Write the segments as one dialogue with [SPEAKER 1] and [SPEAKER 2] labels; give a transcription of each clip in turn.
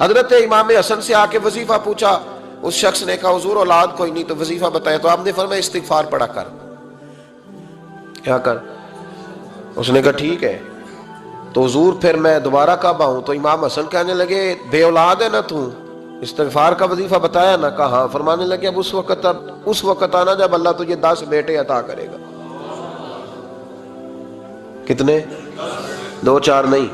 [SPEAKER 1] حضرت امام حسن سے آ کے وظیفہ پوچھا، اس شخص نے کہا حضور اولاد کوئی نہیں تو وظیفہ بتائیں، تو آپ نے فرمایا استغفار پڑھا کر۔ کیا کر؟ اس نے کہا ٹھیک ہے۔ تو حضور پھر میں دوبارہ کب آؤں؟ تو امام حسن کہنے لگے بے اولاد ہے نا تو، استغفار کا وظیفہ بتایا نا؟ کہا ہاں۔ فرمانے لگے اب اس وقت آنا جب اللہ تجھے 10 بیٹے عطا کرے گا۔ کتنے؟ 2 4 نہیں،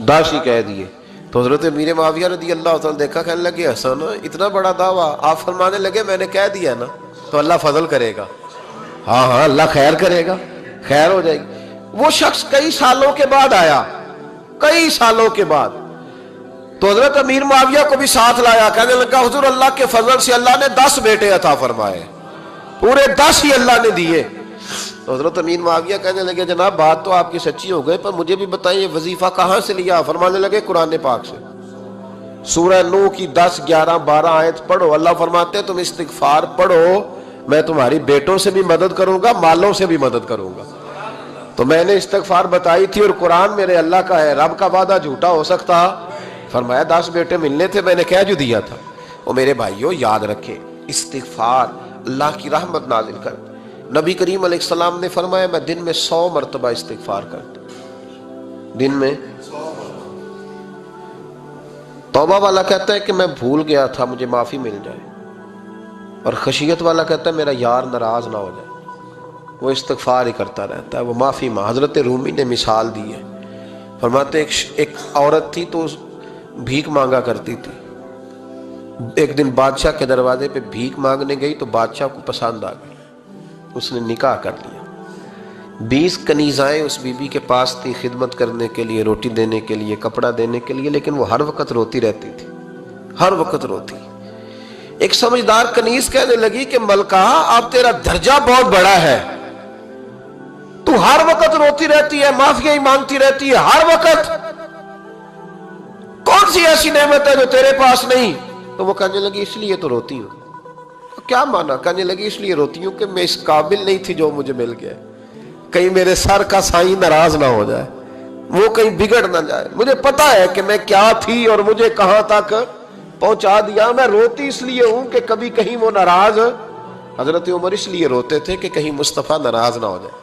[SPEAKER 1] 10 ہی کہہ دیے۔ تو حضرت امیر معاویہ رضی اللہ تعالیٰ دیکھا، کہنے لگے حسن اتنا بڑا دعویٰ؟ آپ فرمانے لگے میں نے کہہ دیا نا تو اللہ فضل کرے گا۔ ہاں ہاں اللہ خیر کرے گا، خیر ہو جائے گی۔ وہ شخص کئی سالوں کے بعد آیا، کئی سالوں کے بعد، تو حضرت امیر معاویہ کو بھی ساتھ لایا، کہنے لگا حضور اللہ کے فضل سے اللہ نے 10 بیٹے عطا فرمائے، پورے 10 ہی اللہ نے دیے۔ تو حضرت امیر معاویہ کہنے لگے جناب بات تو آپ کی سچی ہو گئی، پر مجھے بھی بتائیں یہ وظیفہ کہاں سے لیا؟ فرمانے لگے قرآن پاک سے، سورہ نوح کی 10 11 12 آیت پڑھو۔ اللہ فرماتے ہیں تم استغفار پڑھو، میں تمہاری بیٹوں سے بھی مدد کروں گا، مالوں سے بھی مدد کروں گا۔ تو میں نے استغفار بتائی تھی اور قرآن میرے اللہ کا ہے، رب کا وعدہ جھوٹا ہو سکتا؟ فرمایا 10 بیٹے ملنے تھے، میں نے کہہ جو دیا تھا۔ اور میرے بھائیوں یاد رکھیں استغفار اللہ کی رحمت نازل کر۔ نبی کریم علیہ السلام نے فرمایا میں دن میں 100 مرتبہ استغفار کرتا ہوں، دن میں۔ توبہ والا کہتا ہے کہ میں بھول گیا تھا مجھے معافی مل جائے، اور خشیت والا کہتا ہے میرا یار ناراض نہ ہو جائے، وہ استغفار ہی کرتا رہتا ہے، وہ معافی ماں۔ حضرت رومی نے مثال دی ہے، فرماتے ایک عورت تھی تو بھیک مانگا کرتی تھی، ایک دن بادشاہ کے دروازے پہ بھیک مانگنے گئی تو بادشاہ کو پسند آ گئی، اس نے نکاح کر لیا۔ 20 کنیزائیں اس بی بی کے پاس تھی خدمت کرنے کے لیے، روٹی دینے کے لیے، کپڑا دینے کے لیے، لیکن وہ ہر وقت روتی رہتی تھی، ہر وقت روتی۔ ایک سمجھدار کنیز کہنے لگی کہ ملکہ اب تیرا درجہ بہت بڑا ہے، تو ہر وقت روتی رہتی ہے، معافی ہی مانگتی رہتی ہے ہر وقت، کون سی ایسی نعمت ہے جو تیرے پاس نہیں؟ تو وہ کہنے لگی اس لیے تو روتی ہوں۔ کیا مانا؟ کہنے لگی اس لیے روتی ہوں کہ میں اس قابل نہیں تھی جو مجھے مل گیا، کہیں میرے سر کا سائیں ناراض نہ ہو جائے، وہ کہیں بگڑ نہ جائے، مجھے پتا ہے کہ میں کیا تھی اور مجھے کہاں تک پہنچا دیا، میں روتی اس لیے ہوں کہ کبھی کہیں وہ ناراض۔ حضرت عمر اس لیے روتے تھے کہ کہیں مصطفیٰ ناراض نہ ہو جائے،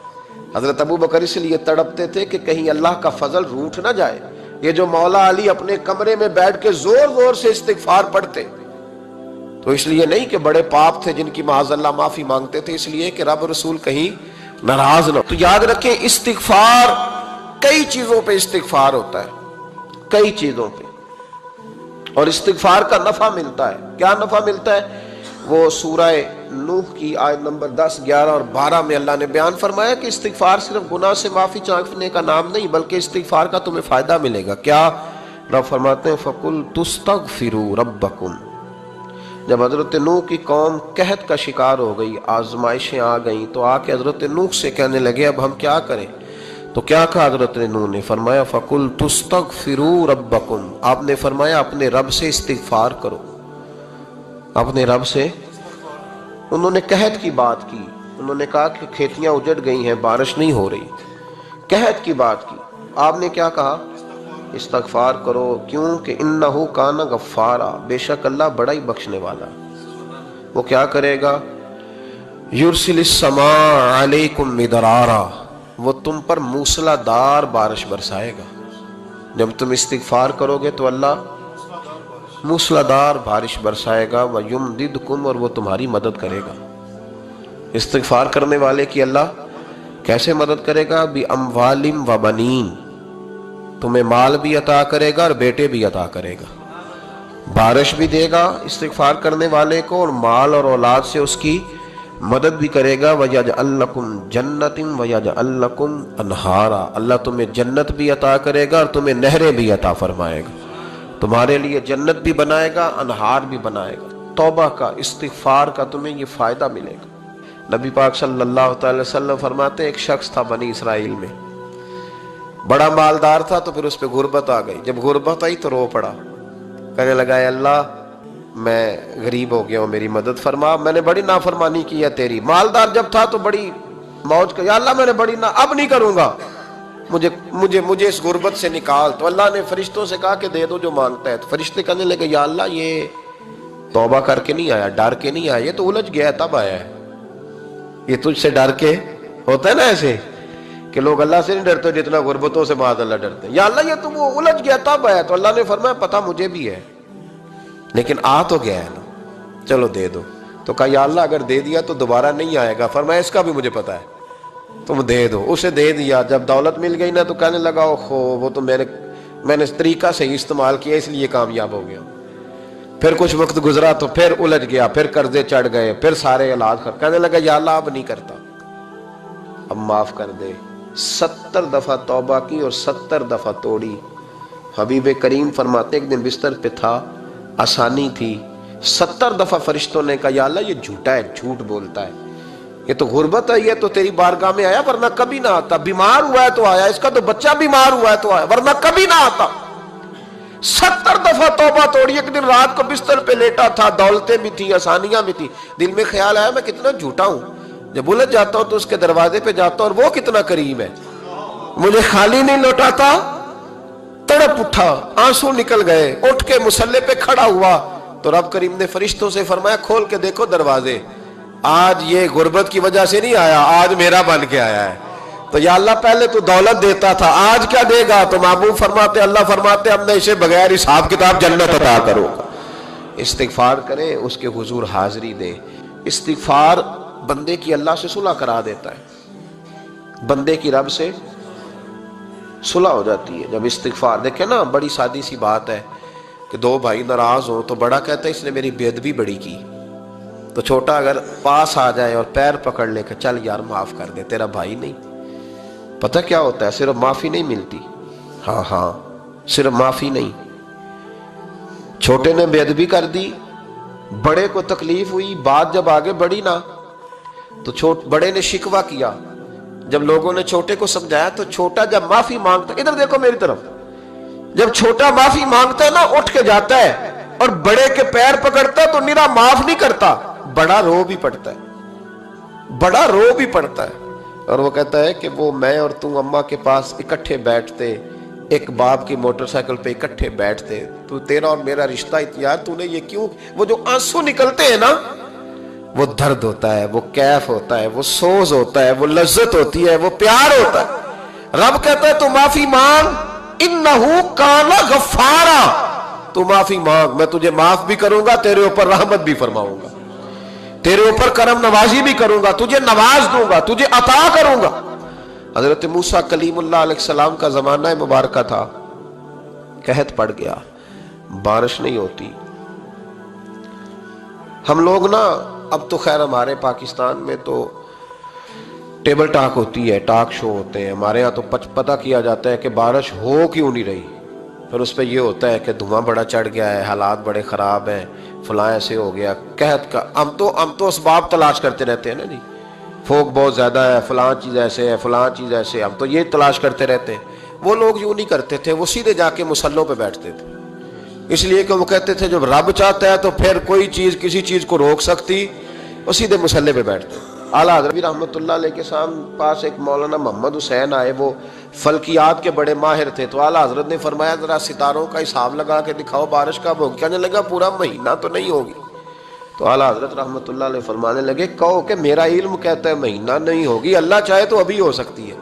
[SPEAKER 1] حضرت ابو بکر اس لیے تڑپتے تھے کہ کہیں اللہ کا فضل روٹھ نہ جائے۔ یہ جو مولا علی اپنے کمرے میں بیٹھ کے زور زور سے استغفار پڑھتے تو اس لیے نہیں کہ بڑے پاپ تھے جن کی معاذ اللہ معافی مانگتے تھے، اس لیے کہ رب رسول کہیں ناراض نہ ہو۔ تو یاد رکھیں استغفار، کئی چیزوں پہ استغفار ہوتا ہے، کئی چیزوں پہ، اور استغفار کا نفع ملتا ہے۔ کیا نفع ملتا ہے؟ وہ سورہ نوح کی آیت نمبر 10 11 اور 12 میں اللہ نے بیان فرمایا کہ استغفار صرف گناہ سے معافی چاہنے کا نام نہیں بلکہ استغفار کا تمہیں فائدہ ملے گا۔ کیا؟ رب فرماتے ہیں فَقُلْتُ اسْتَغْفِرُوا رَبَّكُمْ۔ جب حضرت نوح کی قوم قحط کا شکار ہو گئی، آزمائشیں آ گئیں، تو آ کے حضرت نوح سے کہنے لگے اب ہم کیا کریں؟ تو کیا کہا حضرت نوح نے؟ فرمایا فَقُلْتُ اسْتَغْفِرُوا رَبَّكُمْ، آپ نے فرمایا اپنے رب سے استغفار کرو، اپنے رب سے۔ انہوں نے قحط کی بات کی، انہوں نے کہا کہ کھیتیاں اجڑ گئی ہیں، بارش نہیں ہو رہی، قحط کی بات کی۔ آپ نے کیا کہا؟ استغفار کرو، کیوں کہ انہو کان غفارا، بے شک اللہ بڑا ہی بخشنے والا۔ وہ کیا کرے گا؟ یرسل السماء علیکم مدرارا، وہ تم پر موسلا دار بارش برسائے گا۔ جب تم استغفار کرو گے تو اللہ موسلا دار بارش برسائے گا، وَيُمْدِدْكُمْ، اور وہ تمہاری مدد کرے گا۔ استغفار کرنے والے کی اللہ کیسے مدد کرے گا؟ بِأَمْوَالٍ وَبَنِينَ، تمہیں مال بھی عطا کرے گا اور بیٹے بھی عطا کرے گا، بارش بھی دے گا استغفار کرنے والے کو، اور مال اور اولاد سے اس کی مدد بھی کرے گا۔ وَيَجْعَلْ لَكُمْ جَنَّةٍ وَيَجْعَلْ لَكُمْ أَنْهَارًا، اللہ تمہیں جنت بھی عطا کرے گا اور تمہیں نہریں بھی عطا فرمائے گا، تمہارے لیے جنت بھی بنائے گا، انہار بھی بنائے گا۔ توبہ کا، استغفار کا تمہیں یہ فائدہ ملے گا۔ نبی پاک صلی اللہ تعالی وسلم فرماتے ہیں ایک شخص تھا بنی اسرائیل میں، بڑا مالدار تھا، تو پھر اس پہ غربت آ گئی۔ جب غربت آئی تو رو پڑا، کہنے لگا اے اللہ میں غریب ہو گیا ہوں، میری مدد فرما، میں نے بڑی نافرمانی کی ہے تیری۔ مالدار جب تھا تو بڑی موج کا، یا اللہ میں نے بڑی اب نہیں کروں گا، مجھے اس غربت سے نکال. تو اللہ نے فرشتوں سے کہا کہ دے دو جو مانگتا ہے. تو فرشتے کہنے لگے یا اللہ یہ توبہ کر کے نہیں آیا, ڈر کے نہیں آیا, یہ تو الجھ گیا تب آیا ہے. یہ تجھ سے ڈر کے ہوتا ہے نا ایسے کہ لوگ اللہ سے نہیں ڈرتے جتنا غربتوں سے معاذ اللہ ڈرتے. یا اللہ یہ تو وہ الجھ گیا تب آیا. تو اللہ نے فرمایا پتہ مجھے بھی ہے لیکن آ تو گیا ہے نا, چلو دے دو. تو کہا یا اللہ اگر دے دیا تو دوبارہ نہیں آئے گا. فرمایا اس کا بھی مجھے پتا ہے, تم دے دو. اسے دے دیا. جب دولت مل گئی نا تو کہنے لگا اوہو وہ تو میں نے اس طریقہ سے ہی استعمال کیا اس لیے کامیاب ہو گیا. پھر کچھ وقت گزرا تو پھر الجھ گیا, پھر قرضے چڑھ گئے, پھر سارے علاج کر. کہنے لگا یا اللہ اب نہیں کرتا, اب معاف کر دے. 70 دفعہ توبہ کی اور 70 دفعہ توڑی. حبیب کریم فرماتے ایک دن بستر پہ تھا, آسانی تھی, 70 دفعہ فرشتوں نے کہا یا اللہ یہ جھوٹا ہے, جھوٹ بولتا ہے, یہ تو غربت ہے, یہ تو تیری بارگاہ میں آیا ورنہ کبھی نہ آتا. بیمار ہوا ہے تو آیا, اس کا تو بچہ بیمار ہوا ہے تو آیا ورنہ کبھی نہ آتا. 70 دفعہ توبہ توڑی. ایک دن رات کو بستر پہ لیٹا تھا, دولتیں بھی تھیں, آسانیاں بھی تھیں. دل میں خیال آیا میں کتنا جھوٹا ہوں, جب الجھ جاتا ہوں تو اس کے دروازے پہ جاتا ہوں اور وہ کتنا کریم ہے, مجھے خالی نہیں لوٹاتا. تڑپ اٹھا, آنسو نکل گئے, اٹھ کے مصلے پہ کھڑا ہوا تو رب کریم نے فرشتوں سے فرمایا کھول کے دیکھو دروازے, آج یہ غربت کی وجہ سے نہیں آیا, آج میرا بن کے آیا ہے. تو یا اللہ پہلے تو دولت دیتا تھا, آج کیا دے گا؟ تو محبوب فرماتے اللہ فرماتے ہم نے اسے بغیر حساب کتاب جنت عطا کرو. استغفار کرے, اس کے حضور حاضری دے. استغفار بندے کی اللہ سے صلح کرا دیتا ہے, بندے کی رب سے صلح ہو جاتی ہے جب استغفار. دیکھیں نا بڑی سادی سی بات ہے کہ دو بھائی ناراض ہوں تو بڑا کہتا ہے اس نے میری بے ادبی بڑی کی, تو چھوٹا اگر پاس آ جائے اور پیر پکڑ لے کہ چل یار معاف کر دے, تیرا بھائی نہیں. پتہ کیا ہوتا ہے, صرف معافی نہیں ملتی, ہاں صرف معافی نہیں. چھوٹے نے بے ادبی کر دی, بڑے کو تکلیف ہوئی, بات جب آگے بڑھی نا تو بڑے نے شکوہ کیا. جب لوگوں نے چھوٹے کو سمجھایا تو چھوٹا جب معافی مانگتا, ادھر دیکھو میری طرف, جب چھوٹا معافی مانگتا ہے نا اٹھ کے جاتا ہے اور بڑے کے پیر پکڑتا ہے تو نرا معاف نہیں کرتا, بڑا رو بھی پڑتا ہے, بڑا رو بھی پڑتا ہے. اور وہ کہتا ہے کہ وہ میں اور تم اماں کے پاس اکٹھے بیٹھتے, ایک باپ کی موٹر سائیکل پہ اکٹھے بیٹھتے, تو تیرا اور میرا رشتہ یار تو نے یہ کیوں. وہ جو آنسو نکلتے ہیں نا وہ درد ہوتا ہے, وہ کیف ہوتا ہے, وہ سوز ہوتا ہے, وہ لذت ہوتی ہے, وہ پیار ہوتا ہے. رب کہتا ہے تو معافی مانگ, انہو کان غفارا, تو معافی مانگ, میں تجھے معاف بھی کروں گا, تیرے اوپر رحمت بھی فرماؤں گا, تیرے اوپر کرم نوازی بھی کروں گا, تجھے نواز دوں گا, تجھے عطا کروں گا. حضرت موسیٰ کلیم اللہ علیہ السلام کا زمانہ مبارکہ تھا, قحط پڑ گیا, بارش نہیں ہوتی. ہم لوگ نا اب تو خیر ہمارے پاکستان میں تو ٹیبل ٹاک ہوتی ہے, ٹاک شو ہوتے ہیں. ہمارے ہاں تو پتہ کیا جاتا ہے کہ بارش ہو کیوں نہیں رہی, پھر اس پہ یہ ہوتا ہے کہ دھواں بڑا چڑھ گیا ہے, حالات بڑے خراب ہیں, فلاں ایسے ہو گیا, قحط کا. ہم تو اسباب تلاش کرتے رہتے ہیں نا جی, فوق بہت زیادہ ہے, فلاں چیز ایسے ہے, فلاں چیز ایسے, ہم تو یہ تلاش کرتے رہتے ہیں. وہ لوگ یوں نہیں کرتے تھے, وہ سیدھے جا کے مصلوں پہ بیٹھتے تھے, اس لیے کہ وہ کہتے تھے جب رب چاہتا ہے تو پھر کوئی چیز کسی چیز کو روک سکتی, وہ سیدھے مصلے پہ بیٹھتے. اعلیٰ حضرت رحمۃ اللہ علیہ کے پاس ایک مولانا محمد حسین آئے, وہ فلکیات کے بڑے ماہر تھے. تو اعلیٰ حضرت نے فرمایا ذرا ستاروں کا حساب لگا کے دکھاؤ بارش کب ہوگی. کہنے لگا پورا مہینہ تو نہیں ہوگی. تو اعلیٰ حضرت رحمۃ اللہ علیہ فرمانے لگے کہو کہ میرا علم کہتا ہے مہینہ نہیں ہوگی, اللہ چاہے تو ابھی ہو سکتی ہے.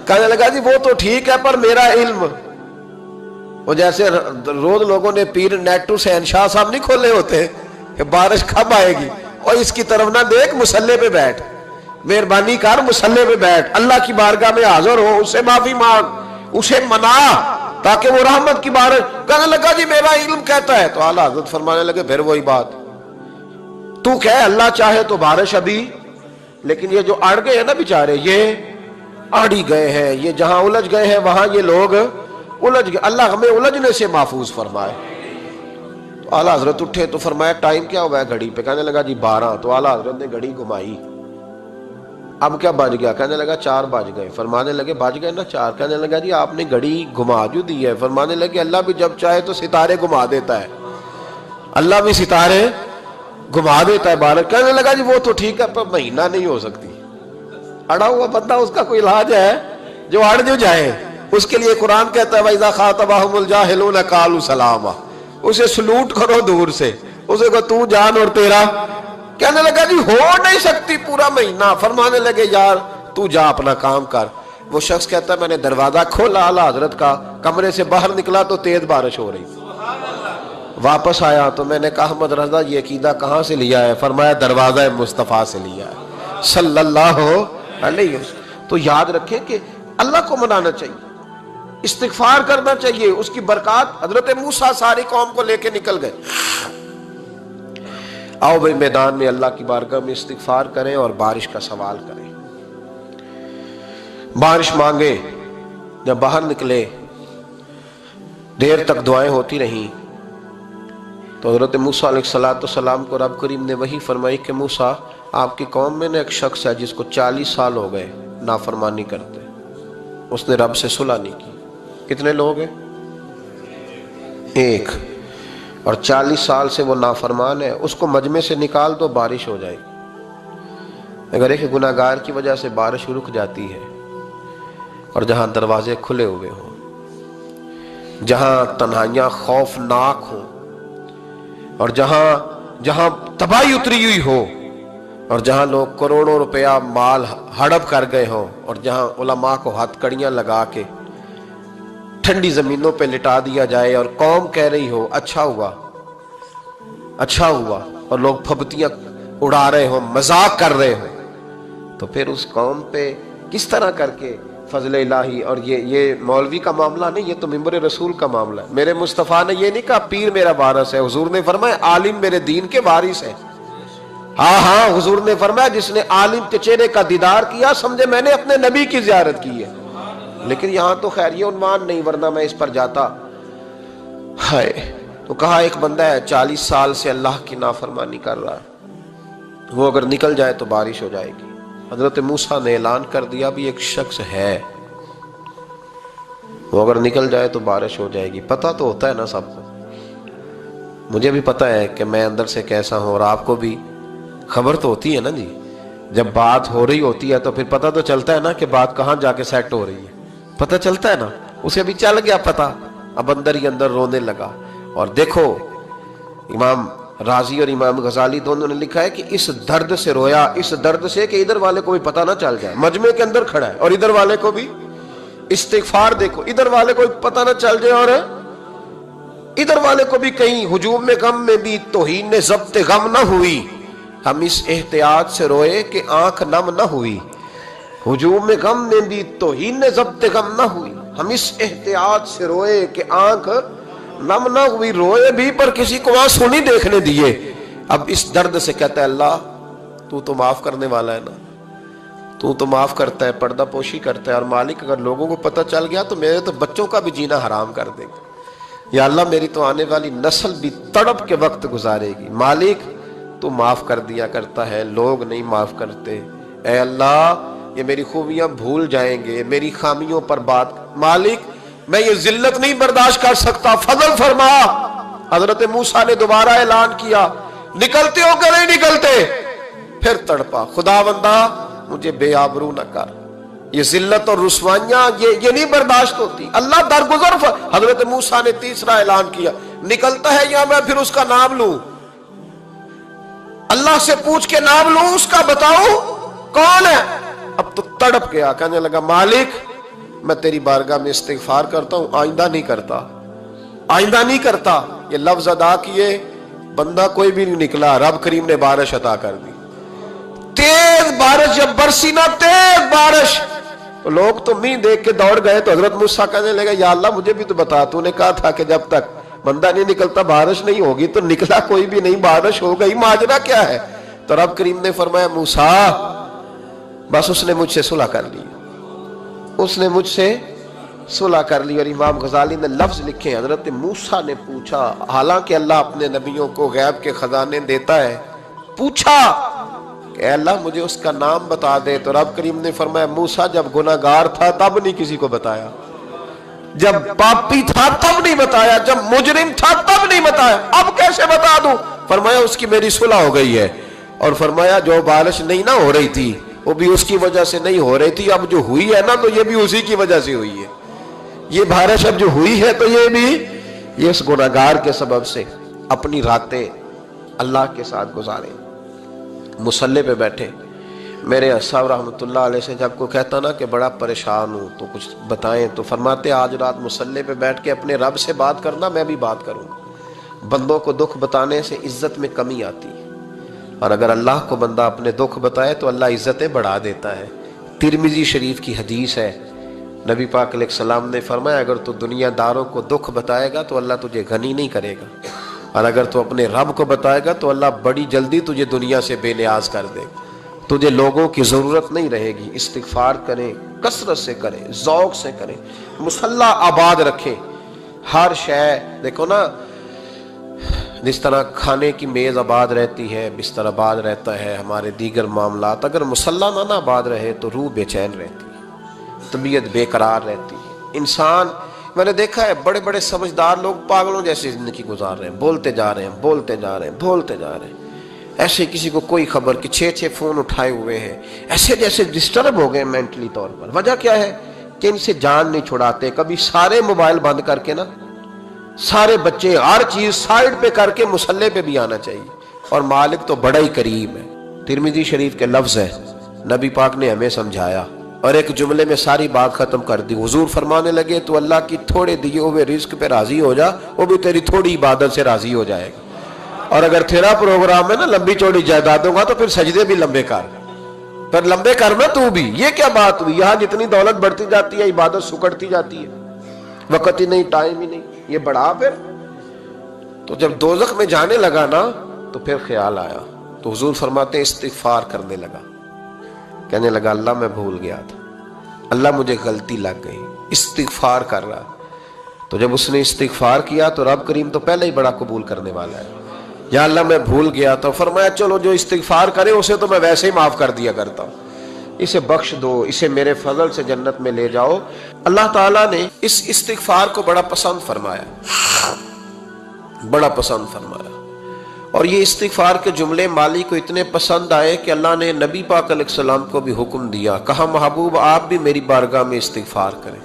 [SPEAKER 1] کہنے لگا جی وہ تو ٹھیک ہے پر میرا علم, وہ جیسے روز لوگوں نے پیر نیٹ ٹو شہنشاہ صاحب نہیں کھولے ہوتے کہ بارش کب آئے گی, اور اس کی طرف نہ دیکھ, مصلے پہ بیٹھ, مہربانی کر مصلے پہ بیٹھ, اللہ کی بارگاہ میں حاضر ہو, اس سے معافی مانگ, اسے منا تاکہ وہ رحمت کی بارش. کہنے لگا جی میرا علم کہتا ہے. تو اعلیٰ حضرت فرمانے لگے پھر وہی بات, تو کہے اللہ چاہے تو بارش ابھی, لیکن یہ جو اڑ گئے ہیں نا بیچارے, یہ اڑی گئے ہیں, یہ جہاں الجھ گئے ہیں وہاں یہ لوگ الجھ گئے, اللہ ہمیں الجھنے سے محفوظ فرمائے. تو اعلیٰ حضرت اٹھے تو فرمایا ٹائم کیا ہوا ہے گھڑی پہ. کہنے لگا جی 12. تو اعلیٰ حضرت نے گھڑی گھمائی, اب کیا بج گیا؟ کہنے لگا 4 بج گئے. فرمانے لگے بج گئے نا 4. کہنے لگا جی آپ نے گھڑی گھما جو دی ہے. فرمانے لگے اللہ بھی جب چاہے تو ستارے گھما دیتا ہے, اللہ بھی ستارے گھما دیتا ہے بارش. کہنے لگا جی وہ تو ٹھیک ہے پر مہینہ نہیں ہو سکتی. اڑا ہوا بندہ, اس کا کوئی علاج ہے؟ جو اڑ جو جائے، اس کے لیے قرآن کہتا ہے وَإِذَا خَاطَبَهُمُ الْجَاهِلُونَ قَالُوا سَلَامًا، اسے سلوٹ کرو دور سے، اسے کو تو جان اور تیرا، کہنے لگا جی ہو نہیں سکتی پورا مہینہ، فرمانے لگے یار تو جا اپنا کام کر۔ وہ شخص کہتا ہے میں نے دروازہ کھولا اعلیٰ حضرت کا، کمرے سے باہر نکلا تو تیز بارش ہو رہی، واپس آیا تو میں نے کہا احمد رضا یہ عقیدہ کہاں سے لیا ہے؟ فرمایا دروازہ مصطفیٰ سے لیا ہے صلی اللہ علیہ وسلم۔ تو یاد رکھیں کہ اللہ کو منانا چاہیے، استغفار کرنا چاہیے، اس کی برکات۔ حضرت موسیٰ ساری قوم کو لے کے نکل گئے، آؤ بھئی میدان میں اللہ کی بارگاہ میں استغفار کریں اور بارش کا سوال کریں، بارش مانگے۔ جب باہر نکلے دیر تک دعائیں ہوتی رہیں تو حضرت موسیٰ علیہ السلام کو رب کریم نے وحی فرمائی کہ موسیٰ آپ کی قوم میں نے ایک شخص ہے جس کو 40 سال ہو گئے نافرمانی کرتے، اس نے رب سے صلح نہیں کی۔ کتنے لوگ ہیں؟ ایک، اور 40 سال سے وہ نافرمان ہے، اس کو مجمع سے نکال دو بارش ہو جائے گی۔ اگر ایک گناہگار کی وجہ سے بارش رک جاتی ہے اور جہاں دروازے کھلے ہوئے ہوں، جہاں تنہائیاں خوفناک ہوں، اور جہاں تباہی اتری ہوئی ہو، اور جہاں لوگ کروڑوں روپیہ مال ہڑپ کر گئے ہوں، اور جہاں علماء کو ہاتھ کڑیاں لگا کے ٹھنڈی زمینوں پہ لٹا دیا جائے اور قوم کہہ رہی ہو اچھا ہوا اچھا ہوا، اور لوگ پھبتیاں اڑا رہے ہوں، مذاق کر رہے ہوں، تو پھر اس قوم پہ کس طرح کر کے فضل الہی۔ اور یہ مولوی کا معاملہ نہیں، یہ تو ممبر رسول کا معاملہ ہے۔ میرے مصطفیٰ نے یہ نہیں کہا پیر میرا وارث ہے، حضور نے فرمایا عالم میرے دین کے وارث ہے۔ ہاں حضور نے فرمایا جس نے عالم کے چہرے کا دیدار کیا سمجھے میں نے اپنے نبی کی زیارت کی ہے۔ لیکن یہاں تو خیر یہ عنوان نہیں، ورنہ میں اس پر جاتا۔ ہائے، تو کہا ایک بندہ ہے 40 سال سے اللہ کی نافرمانی کر رہا ہے، وہ اگر نکل جائے تو بارش ہو جائے گی۔ حضرت موسیٰ نے اعلان کر دیا بھی ایک شخص ہے، وہ اگر نکل جائے تو بارش ہو جائے گی۔ پتہ تو ہوتا ہے نا سب کو، مجھے بھی پتہ ہے کہ میں اندر سے کیسا ہوں، اور آپ کو بھی خبر تو ہوتی ہے نا جی۔ جب بات ہو رہی ہوتی ہے تو پھر پتہ تو چلتا ہے نا کہ بات کہاں جا کے سیٹ ہو رہی ہے، پتہ چلتا ہے نا۔ اسے بھی چل گیا پتہ، اب اندر ہی اندر رونے لگا۔ اور دیکھو امام رازی اور امام غزالی دونوں نے لکھا ہے کہ اس درد سے رویا، اس درد سے کہ ادھر والے کو بھی پتہ نہ چل جائے، مجمع کے اندر کھڑا ہے اور ادھر والے کو بھی استغفار، دیکھو ادھر والے کو بھی پتہ نہ چل جائے اور ادھر والے کو بھی کہیں ہجوم میں غم میں بھی توہین نے ضبط غم نہ ہوئی۔ ہم اس احتیاط سے روئے کہ آنکھ نم نہ ہوئی، ہجوم میں غم میں بھی توہین نے ضبط غم نہ ہوئی۔ ہم اس احتیاط سے روئے کہ آنکھ نم نہ ہوئی، روئے بھی پر کسی کو آنسو نہیں دیکھنے دیے۔ اب اس درد سے کہتا ہے اللہ تو معاف کرنے والا ہے نا، تو معاف کرتا ہے، پردہ پوشی کرتا ہے، اور مالک اگر لوگوں کو پتہ چل گیا تو میرے تو بچوں کا بھی جینا حرام کر دے گا، یا اللہ میری تو آنے والی نسل بھی تڑپ کے وقت گزارے گی۔ مالک تو معاف کر دیا کرتا ہے، لوگ نہیں معاف کرتے، اے اللہ یہ میری خوبیاں بھول جائیں گے، میری خامیوں پر بات، مالک میں یہ ذلت نہیں برداشت کر سکتا، فضل فرما۔ حضرت موسیٰ نے دوبارہ اعلان کیا نکلتے ہو کہ نہیں نکلتے؟ پھر تڑپا خدا بندہ مجھے بے آبرو نہ کر، یہ ذلت اور رسوائیاں یہ نہیں برداشت ہوتی، اللہ درگزر۔ حضرت موسیٰ نے تیسرا اعلان کیا نکلتا ہے یا میں پھر اس کا نام لوں، اللہ سے پوچھ کے نام لوں اس کا، بتاؤ کون ہے؟ اب تو تڑپ گیا، کہنے لگا مالک میں تیری بارگاہ میں استغفار کرتا ہوں، آئندہ نہیں کرتا، آئندہ نہیں کرتا۔ یہ لفظ ادا کیے، بندہ کوئی بھی نہیں نکلا، رب کریم نے بارش عطا کر دی، تیز بارش جب برسی نا، تیز بارش، تو لوگ تو می دیکھ کے دوڑ گئے۔ تو حضرت موسیٰ کہنے لگا یا اللہ مجھے بھی تو بتا، تو نے کہا تھا کہ جب تک بندہ نہیں نکلتا بارش نہیں ہوگی، تو نکلا کوئی بھی نہیں، بارش ہو گئی، ماجرا کیا ہے؟ تو رب کریم نے فرمایا موسیٰ بس اس نے مجھ سے صلح کر لی، اس نے مجھ سے صلح کر لی۔ اور امام غزالی نے لفظ لکھے، حضرت موسیٰ نے پوچھا، حالانکہ اللہ اپنے نبیوں کو غیب کے خزانے دیتا ہے، پوچھا کہ اے اللہ مجھے اس کا نام بتا دے۔ تو رب کریم نے فرمایا موسیٰ جب گناہ گار تھا تب نہیں کسی کو بتایا، جب پاپی تھا تب نہیں بتایا، جب مجرم تھا تب نہیں بتایا، اب کیسے بتا دوں؟ فرمایا اس کی میری صلح ہو گئی ہے، اور فرمایا جو بارش نہیں نہ ہو رہی تھی وہ بھی اس کی وجہ سے نہیں ہو رہی تھی، اب جو ہوئی ہے نا تو یہ بھی اسی کی وجہ سے ہوئی ہے. یہ بارش اب جو ہوئی ہے تو یہ بھی یہ اس گناہگار کے سبب سے. اپنی راتیں اللہ کے ساتھ گزارے. مصلی پہ بیٹھے. میرے صاحب رحمۃ اللہ علیہ سے جب کوئی کہتا نا کہ بڑا پریشان ہوں تو کچھ بتائیں، تو فرماتے آج رات مصلی پہ بیٹھ کے اپنے رب سے بات کرنا، میں بھی بات کروں. بندوں کو دکھ بتانے سے عزت میں کمی آتی ہے، اور اگر اللہ کو بندہ اپنے دکھ بتائے تو اللہ عزتیں بڑھا دیتا ہے. ترمذی شریف کی حدیث ہے، نبی پاک علیہ السلام نے فرمایا اگر تو دنیا داروں کو دکھ بتائے گا تو اللہ تجھے غنی نہیں کرے گا، اور اگر تو اپنے رب کو بتائے گا تو اللہ بڑی جلدی تجھے دنیا سے بے نیاز کر دے گا. تجھے لوگوں کی ضرورت نہیں رہے گی. استغفار کریں، کثرت سے کریں، ذوق سے کریں، مصلی آباد رکھیں. ہر شے دیکھو نا، جس طرح کھانے کی میز آباد رہتی ہے، بستر آباد رہتا ہے، ہمارے دیگر معاملات، اگر مصلی نہ آباد رہے تو روح بے چین رہتی ہے، طبیعت بے قرار رہتی ہے. انسان میں نے دیکھا ہے بڑے بڑے سمجھدار لوگ پاگلوں جیسی زندگی گزار رہے ہیں، بولتے جا رہے ہیں، بولتے جا رہے ہیں، بولتے جا رہے ہیں، ایسے کسی کو کوئی خبر کہ 6 فون اٹھائے ہوئے ہیں، ایسے جیسے ڈسٹرب ہو گئے مینٹلی طور پر. وجہ کیا ہے کہ ان سے جان نہیں چھڑاتے. کبھی سارے موبائل بند کر کے نا، سارے بچے ہر چیز سائیڈ پہ کر کے مصلی پہ بھی آنا چاہیے. اور مالک تو بڑا ہی قریب ہے. ترمذی شریف کے لفظ ہے، نبی پاک نے ہمیں سمجھایا اور ایک جملے میں ساری بات ختم کر دی. حضور فرمانے لگے تو اللہ کی تھوڑے دیے ہوئے رزق پہ راضی ہو جا، وہ بھی تیری تھوڑی عبادت سے راضی ہو جائے گا. اور اگر تیرا پروگرام ہے نا لمبی چوڑی جائیدادوں کا تو پھر سجدے بھی لمبے کر، پھر لمبے کرنا تو بھی. یہ کیا بات ہوئی؟ یہاں جتنی دولت بڑھتی جاتی ہے عبادت سکڑتی جاتی ہے، وقت ہی نہیں، ٹائم ہی نہیں. یہ بڑھا پھر تو جب دوزخ میں جانے لگا نا تو پھر خیال آیا. تو حضور فرماتے ہیں استغفار کرنے لگا، کہنے لگا اللہ میں بھول گیا تھا، اللہ مجھے غلطی لگ گئی. استغفار کر رہا. تو جب اس نے استغفار کیا تو رب کریم تو پہلے ہی بڑا قبول کرنے والا ہے. یا اللہ میں بھول گیا تو فرمایا چلو جو استغفار کرے اسے تو میں ویسے ہی معاف کر دیا کرتا ہوں، اسے بخش دو، اسے میرے فضل سے جنت میں لے جاؤ. اللہ تعالیٰ نے اس استغفار کو بڑا پسند فرمایا، بڑا پسند فرمایا. اور یہ استغفار کے جملے مالی کو اتنے پسند آئے کہ اللہ نے نبی پاک علیہ السلام کو بھی حکم دیا، کہا محبوب آپ بھی میری بارگاہ میں استغفار کریں.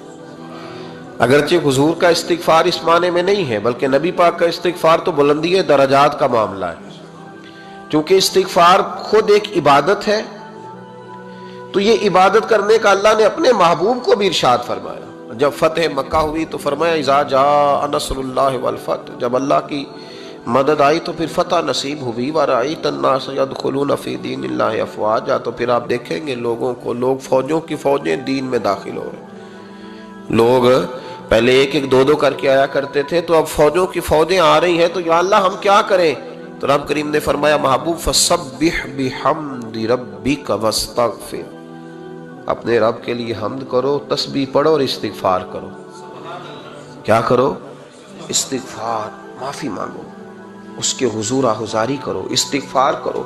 [SPEAKER 1] اگرچہ حضور کا استغفار اس معنی میں نہیں ہے، بلکہ نبی پاک کا استغفار تو بلندی درجات کا معاملہ ہے. چونکہ استغفار خود ایک عبادت ہے تو یہ عبادت کرنے کا اللہ نے اپنے محبوب کو بھی ارشاد فرمایا. جب فتح مکہ ہوئی تو فرمایا اذا جاء نصر اللہ والفتح، جب اللہ کی مدد آئی تو پھر فتح نصیب ہوئی. ورأیت الناس يدخلون فی دین اللہ افواجا، تو پھر آپ دیکھیں گے لوگوں کو، لوگ فوجوں کی فوجیں دین میں داخل ہو رہے. لوگ پہلے ایک ایک دو کر کے آیا کرتے تھے، تو اب فوجوں کی فوجیں آ رہی ہیں. تو یا اللہ ہم کیا کریں؟ تو رب کریم نے فرمایا محبوب فسبح بحمد ربک واستغفر، اپنے رب کے لیے حمد کرو، تسبیح پڑھو اور استغفار کرو. کیا کرو؟ استغفار، معافی مانگو، اس کے حضور آہذاری کرو، استغفار کرو.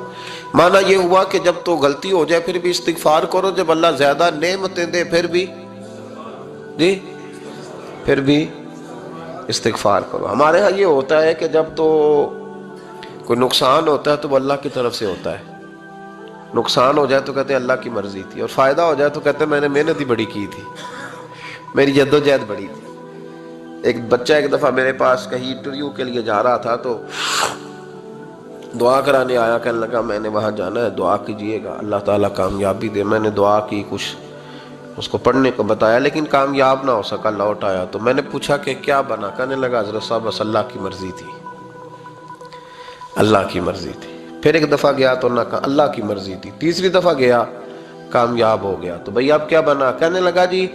[SPEAKER 1] معنی یہ ہوا کہ جب تو غلطی ہو جائے پھر بھی استغفار کرو، جب اللہ زیادہ نعمتیں دے پھر بھی جی پھر بھی استغفار کرو. ہمارے ہاں یہ ہوتا ہے کہ جب تو کوئی نقصان ہوتا ہے تو وہ اللہ کی طرف سے ہوتا ہے، نقصان ہو جائے تو کہتے ہیں اللہ کی مرضی تھی، اور فائدہ ہو جائے تو کہتے ہیں میں نے محنت ہی بڑی کی تھی، میری جدوجہد بڑی تھی. ایک بچہ ایک دفعہ میرے پاس کہیں انٹرویو کے لیے جا رہا تھا تو دعا کرانے آیا، کہنے لگا میں نے وہاں جانا ہے، دعا کیجئے گا اللہ تعالیٰ کامیابی دے. میں نے دعا کی، کچھ اس کو پڑھنے کو بتایا لیکن کامیاب نہ ہو سکا، لوٹ آیا. تو میں نے پوچھا کہ کیا بنا؟ کہنے لگا حضرت صاحب بس اللہ کی مرضی تھی، اللہ کی مرضی تھی. پھر ایک دفعہ گیا تو نہ کہا اللہ کی مرضی تھی. تیسری دفعہ گیا کامیاب ہو گیا. تو بھئی اب کیا بنا؟ کہنے لگا جی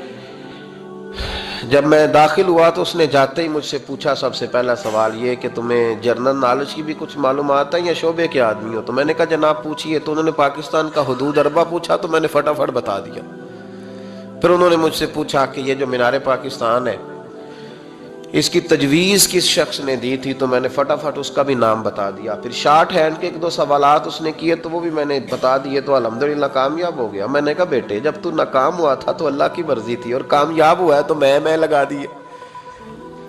[SPEAKER 1] جب میں داخل ہوا تو اس نے جاتے ہی مجھ سے پوچھا سب سے پہلا سوال یہ کہ تمہیں جنرل نالج کی بھی کچھ معلومات ہیں یا شعبے کے آدمی ہو؟ تو میں نے کہا جناب پوچھئے. تو انہوں نے پاکستان کا حدود اربع پوچھا تو میں نے فٹافٹ بتا دیا. پھر انہوں نے مجھ سے پوچھا کہ یہ جو مینار پاکستان ہے اس کی تجویز کس شخص نے دی تھی؟ تو میں نے فٹافٹ اس کا بھی نام بتا دیا. پھر شارٹ ہینڈ کے ایک دو سوالات اس نے کیے تو وہ بھی میں نے بتا دیے، تو الحمدللہ کامیاب ہو گیا. میں نے کہا بیٹے جب تو ناکام ہوا تھا تو اللہ کی مرضی تھی، اور کامیاب ہوا ہے تو میں لگا دیے،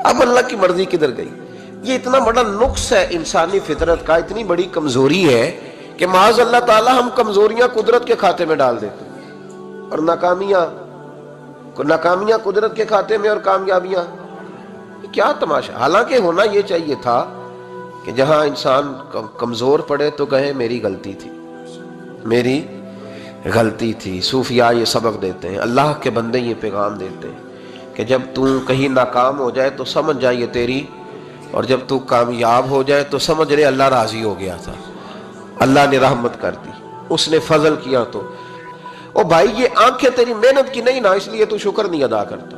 [SPEAKER 1] اب اللہ کی مرضی کدھر گئی؟ یہ اتنا بڑا نقص ہے انسانی فطرت کا، اتنی بڑی کمزوری ہے کہ معاذ اللہ تعالی ہم کمزوریاں قدرت کے کھاتے میں ڈال دیتے اور ناکامیاں قدرت کے کھاتے میں اور کامیابیاں. کیا تماشا. حالانکہ ہونا یہ چاہیے تھا کہ جہاں انسان کمزور پڑے تو کہے میری غلطی تھی، میری غلطی تھی. صوفیاء یہ سبق دیتے ہیں، اللہ کے بندے یہ پیغام دیتے ہیں کہ جب تو کہیں ناکام ہو جائے تو سمجھ جائے تیری، اور جب تو کامیاب ہو جائے تو سمجھ رہے اللہ راضی ہو گیا تھا، اللہ نے رحمت کر دی، اس نے فضل کیا. تو او بھائی یہ آنکھیں تیری محنت کی نہیں نا، اس لیے تو شکر نہیں ادا کرتا.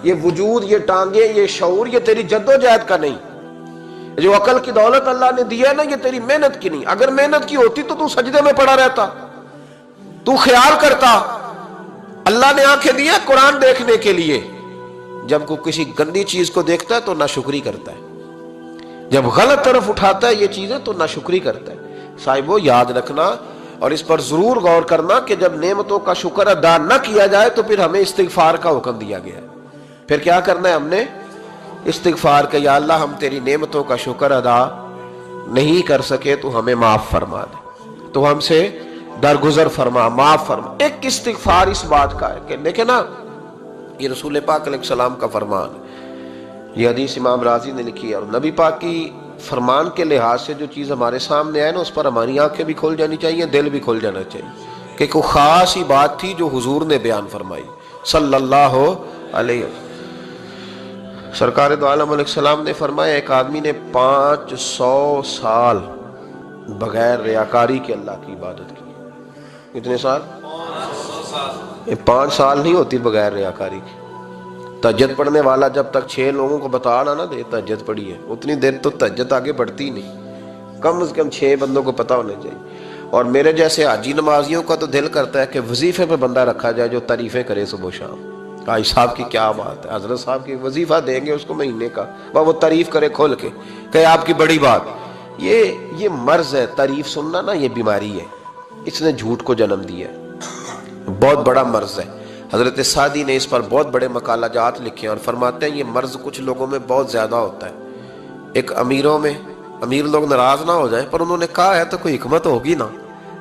[SPEAKER 1] یہ وجود، یہ ٹانگیں، یہ شعور، یہ تیری جد و جہد کا نہیں. جو عقل کی دولت اللہ نے دی ہے نا، یہ تیری محنت کی نہیں. اگر محنت کی ہوتی تو سجدے میں پڑا رہتا، تو خیال کرتا. اللہ نے آنکھیں دی ہیں قرآن دیکھنے کے لیے. جب کوئی کسی گندی چیز کو دیکھتا ہے تو ناشکری کرتا ہے، جب غلط طرف اٹھاتا ہے یہ چیزیں تو ناشکری کرتا ہے. صاحبو یاد رکھنا اور اس پر ضرور غور کرنا کہ جب نعمتوں کا شکر ادا نہ کیا جائے تو پھر ہمیں استغفار کا حکم دیا گیا ہے. پھر کیا کرنا ہے ہم نے؟ استغفار کہ یا اللہ ہم تیری نعمتوں کا شکر ادا نہیں کر سکے تو ہمیں معاف فرما دے، تو ہم سے درگزر فرما، معاف فرما. ایک استغفار اس بات کا ہے کہ دیکھیں نا، یہ رسول پاک علیہ السلام کا فرمان ہے. یہ حدیث امام رازی نے لکھی ہے، اور نبی پاک کی فرمان کے لحاظ سے جو چیز ہمارے سامنے آئے نا اس پر ہماری آنکھیں بھی کھل جانی چاہیے، دل بھی کھل جانا چاہیے کہ کوئی خاص ہی بات تھی جو حضور نے بیان فرمائی صلی اللہ علیہ وسلم. سرکار دو عالم علیہ السلام نے فرمایا ایک آدمی نے 500 سال بغیر ریاکاری کے اللہ کی عبادت کی. کتنے سال؟ 5 سال نہیں ہوتی بغیر ریاکاری کی. تہجد پڑھنے والا جب تک 6 لوگوں کو بتانا نہ دے تہجد پڑھی ہے، اتنی دیر تو تہجد آگے بڑھتی نہیں. کم از کم 6 بندوں کو پتہ ہونا چاہیے. اور میرے جیسے حاجی نمازیوں کا تو دل کرتا ہے کہ وظیفے پہ بندہ رکھا جائے جو تعریفیں کرے صبح و شام. حاجی صاحب کی کیا بات ہے، حضرت صاحب کی وظیفہ دیں گے اس کو مہینے کا، وہ تعریف کرے کھول کے کہ آپ کی بڑی بات. یہ مرض ہے، تعریف سننا نا یہ بیماری ہے، اس نے جھوٹ کو جنم دیا ہے، بہت بڑا مرض ہے. حضرت سعدی نے اس پر بہت بڑے مقالہ جات لکھے ہیں اور فرماتے ہیں یہ مرض کچھ لوگوں میں بہت زیادہ ہوتا ہے. ایک امیروں میں، امیر لوگ ناراض نہ ہو جائیں پر انہوں نے کہا ہے تو کوئی حکمت ہوگی نا.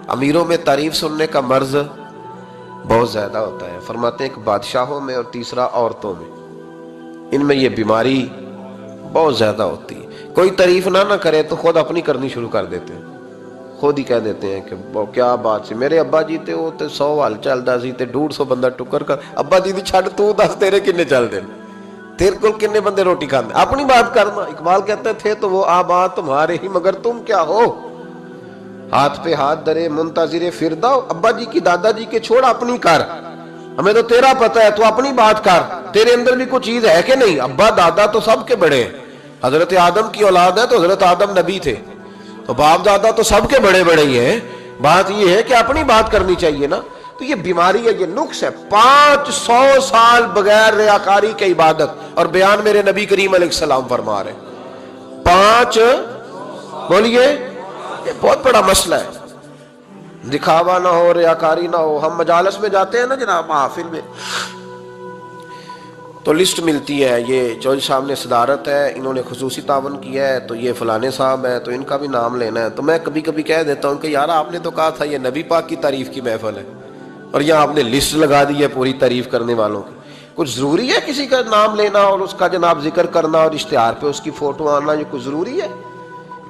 [SPEAKER 1] امیروں میں تعریف سننے کا مرض بہت زیادہ ہوتا ہے. فرماتے ہیں ایک بادشاہوں میں اور تیسرا عورتوں میں، ان میں یہ بیماری بہت زیادہ ہوتی ہے. کوئی تعریف نہ کرے تو خود اپنی کرنی شروع کر دیتے ہیں، خود ہی کہہ دیتے ہیں کہ کیا بات سی میرے ابا جی تے وہ تے 100 حال چلدا سی تے 150 بندہ ٹکر کر. ابا جی دی چھڈ تو دس تیرے کنے چل دے، تیرے کول کنے بندے روٹی کھاندے، اپنی بات کرنا. اقبال کہتے تھے تو وہ آبا تمہارے ہی مگر تم کیا ہو، ہاتھ پہ ہاتھ درے منتظر فردا. ابا جی کی دادا جی کے چھوڑ اپنی کر، ہمیں تو تیرا پتہ ہے تو اپنی بات کر. تیرے اندر بھی کوئی چیز ہے کہ نہیں؟ ابا دادا تو سب کے بڑے ہیں، حضرت آدم کی اولاد ہے تو حضرت آدم نبی تھے، تو باپ دادا تو سب کے بڑے بڑے ہی ہیں. بات یہ ہے کہ اپنی بات کرنی چاہیے نا. تو یہ بیماری ہے، یہ نقص ہے. 500 سال بغیر ریاکاری کی عبادت، اور بیان میرے نبی کریم علیہ السلام فرما رہے 5 بولیے. یہ بہت بڑا مسئلہ ہے، دکھاوا نہ ہو، ریاکاری نہ ہو. ہم مجالس میں جاتے ہیں نا جناب، محافل میں تو لسٹ ملتی ہے، یہ چودھری صاحب نے صدارت ہے، انہوں نے خصوصی تعاون کیا ہے، تو یہ فلانے صاحب ہے تو ان کا بھی نام لینا ہے. تو میں کبھی کبھی کہہ دیتا ہوں کہ یار آپ نے تو کہا تھا یہ نبی پاک کی تعریف کی محفل ہے، اور یہاں آپ نے لسٹ لگا دی ہے پوری تعریف کرنے والوں کی. کچھ ضروری ہے کسی کا نام لینا اور اس کا جناب ذکر کرنا اور اشتہار پہ اس کی فوٹو آنا؟ یہ کچھ ضروری ہے؟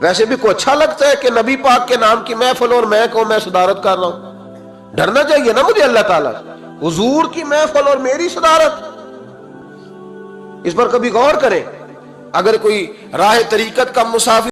[SPEAKER 1] ویسے بھی کوئی اچھا لگتا ہے کہ نبی پاک کے نام کی محفل اور میں صدارت کر رہا ہوں؟ ڈرنا چاہیے نا مجھے اللہ تعالیٰ، حضور کی محفل اور میری صدارت. اس پر کبھی غور کریں. اگر کوئی راہ طریقت کا مسافر